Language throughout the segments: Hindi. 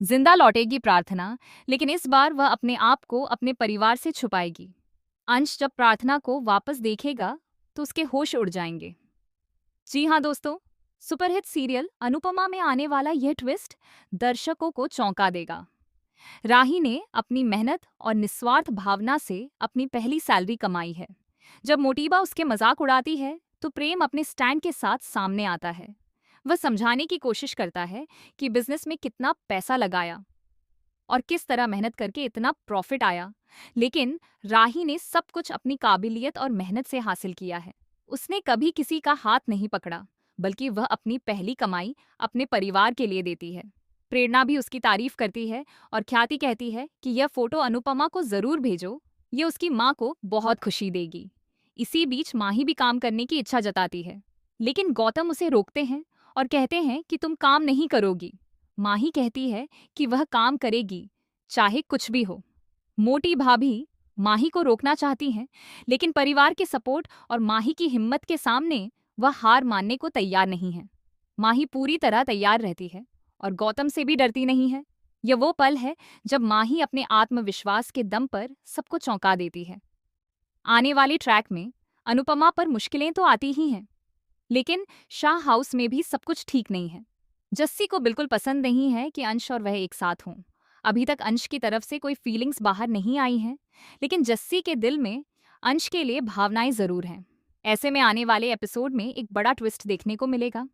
जिंदा लौटेगी प्रार्थना, लेकिन इस बार वह अपने आप को अपने परिवार से छुपाएगी। अंश जब प्रार्थना को वापस देखेगा तो उसके होश उड़ जाएंगे। जी हाँ दोस्तों, सुपरहिट सीरियल अनुपमा में आने वाला यह ट्विस्ट दर्शकों को चौंका देगा। राही ने अपनी मेहनत और निस्वार्थ भावना से अपनी पहली सैलरी कमाई है। जब मोटीबा उसके मजाक उड़ाती है तो प्रेम अपने स्टैंड के साथ सामने आता है। वह समझाने की कोशिश करता है कि बिजनेस में कितना पैसा लगाया और किस तरह मेहनत करके इतना प्रॉफिट आया। लेकिन राही ने सब कुछ अपनी काबिलियत और मेहनत से हासिल किया है। उसने कभी किसी का हाथ नहीं पकड़ा, बल्कि वह अपनी पहली कमाई अपने परिवार के लिए देती है। प्रेरणा भी उसकी तारीफ करती है और ख्याति कहती है कि यह फोटो अनुपमा को जरूर भेजो, ये उसकी माँ को बहुत खुशी देगी। इसी बीच माही भी काम करने की इच्छा जताती है, लेकिन गौतम उसे रोकते हैं और कहते हैं कि तुम काम नहीं करोगी। माही कहती है कि वह काम करेगी, चाहे कुछ भी हो। मोटी भाभी माही को रोकना चाहती हैं, लेकिन परिवार के सपोर्ट और माही की हिम्मत के सामने वह हार मानने को तैयार नहीं है। माही पूरी तरह तैयार रहती है और गौतम से भी डरती नहीं है। यह वो पल है जब माही अपने आत्मविश्वास के दम पर सबको चौंका देती है। आने वाले ट्रैक में अनुपमा पर मुश्किलें तो आती ही हैं, लेकिन शाह हाउस में भी सब कुछ ठीक नहीं है। जस्सी को बिल्कुल पसंद नहीं है कि अंश और वह एक साथ हों। अभी तक अंश की तरफ से कोई फीलिंग्स बाहर नहीं आई हैं, लेकिन जस्सी के दिल में अंश के लिए भावनाएं जरूर हैं। ऐसे में आने वाले एपिसोड में एक बड़ा ट्विस्ट देखने को मिलेगा,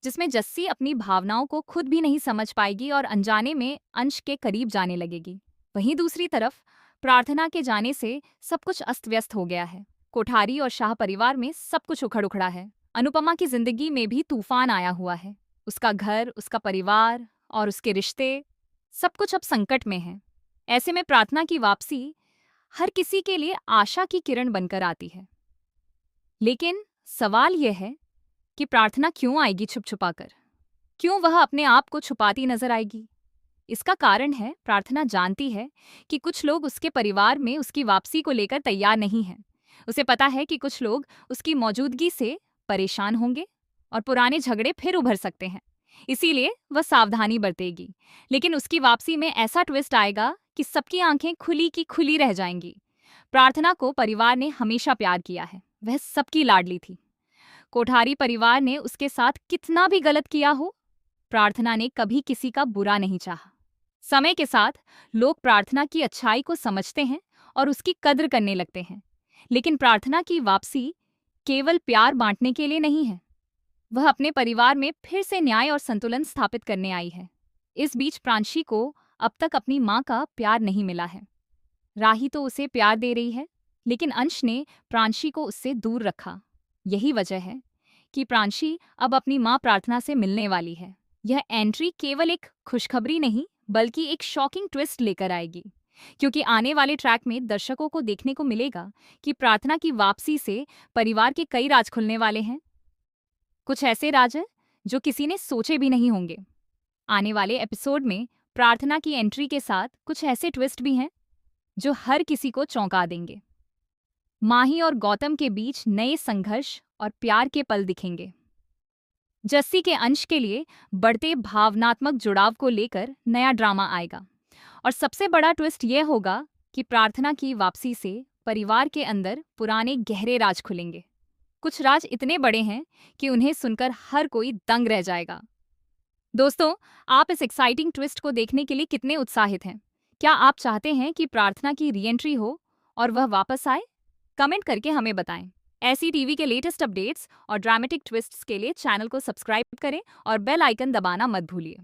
जिसमें जस्सी अपनी भावनाओं को खुद भी नहीं समझ पाएगी और अनजाने में अंश के करीब जाने लगेगी। वहीं दूसरी तरफ प्रार्थना के जाने से सब कुछ अस्त व्यस्त हो गया है। कोठारी और शाह परिवार में सब कुछ उखड़ उखड़ा है। अनुपमा की जिंदगी में भी तूफान आया हुआ है। उसका घर, उसका परिवार और उसके रिश्ते, सब कुछ अब संकट में है। ऐसे में प्रार्थना की वापसी हर किसी के लिए आशा की किरण बनकर आती है। लेकिन सवाल यह है कि प्रार्थना क्यों आएगी छुप छुपा कर? क्यों वह अपने आप को छुपाती नजर आएगी? इसका कारण है, प्रार्थना जानती है कि कुछ लोग उसके परिवार में उसकी वापसी को लेकर तैयार नहीं हैं। उसे पता है कि कुछ लोग उसकी मौजूदगी से परेशान होंगे और पुराने झगड़े फिर उभर सकते हैं। इसीलिए वह सावधानी बरतेगी। लेकिन उसकी वापसी में ऐसा ट्विस्ट आएगा कि सबकी आंखें खुली की खुली रह जाएंगी। प्रार्थना को परिवार ने हमेशा प्यार किया है, वह सबकी लाडली थी। कोठारी परिवार ने उसके साथ कितना भी गलत किया हो, प्रार्थना ने कभी किसी का बुरा नहीं चाहा। समय के साथ लोग प्रार्थना की अच्छाई को समझते हैं और उसकी कद्र करने लगते हैं। लेकिन प्रार्थना की वापसी केवल प्यार बांटने के लिए नहीं है। वह अपने परिवार में फिर से न्याय और संतुलन स्थापित करने आई है। इस बीच प्रांशी को अब तक अपनी माँ का प्यार नहीं मिला है। राही तो उसे प्यार दे रही है, लेकिन अंश ने प्रांशी को उससे दूर रखा। यही वजह है कि प्रांशी अब अपनी माँ प्रार्थना से मिलने वाली है। यह एंट्री केवल एक खुशखबरी नहीं, बल्कि एक शॉकिंग ट्विस्ट लेकर आएगी, क्योंकि आने वाले ट्रैक में दर्शकों को देखने को मिलेगा कि प्रार्थना की वापसी से परिवार के कई राज खुलने वाले हैं। कुछ ऐसे राज हैं जो किसी ने सोचे भी नहीं होंगे। आने वाले एपिसोड में प्रार्थना की एंट्री के साथ कुछ ऐसे ट्विस्ट भी हैं जो हर किसी को चौंका देंगे। माही और गौतम के बीच नए संघर्ष और प्यार के पल दिखेंगे। जस्सी के अंश के लिए बढ़ते भावनात्मक जुड़ाव को लेकर नया ड्रामा आएगा। और सबसे बड़ा ट्विस्ट यह होगा कि प्रार्थना की वापसी से परिवार के अंदर पुराने गहरे राज खुलेंगे। कुछ राज इतने बड़े हैं कि उन्हें सुनकर हर कोई दंग रह जाएगा। दोस्तों, आप इस एक्साइटिंग ट्विस्ट को देखने के लिए कितने उत्साहित हैं? क्या आप चाहते हैं कि प्रार्थना की रीएंट्री हो और वह वापस आए? कमेंट करके हमें बताएं। ऐसी टीवी के लेटेस्ट अपडेट्स और ड्रामेटिक ट्विस्ट्स के लिए चैनल को सब्सक्राइब करें और बेल आइकन दबाना मत भूलिए।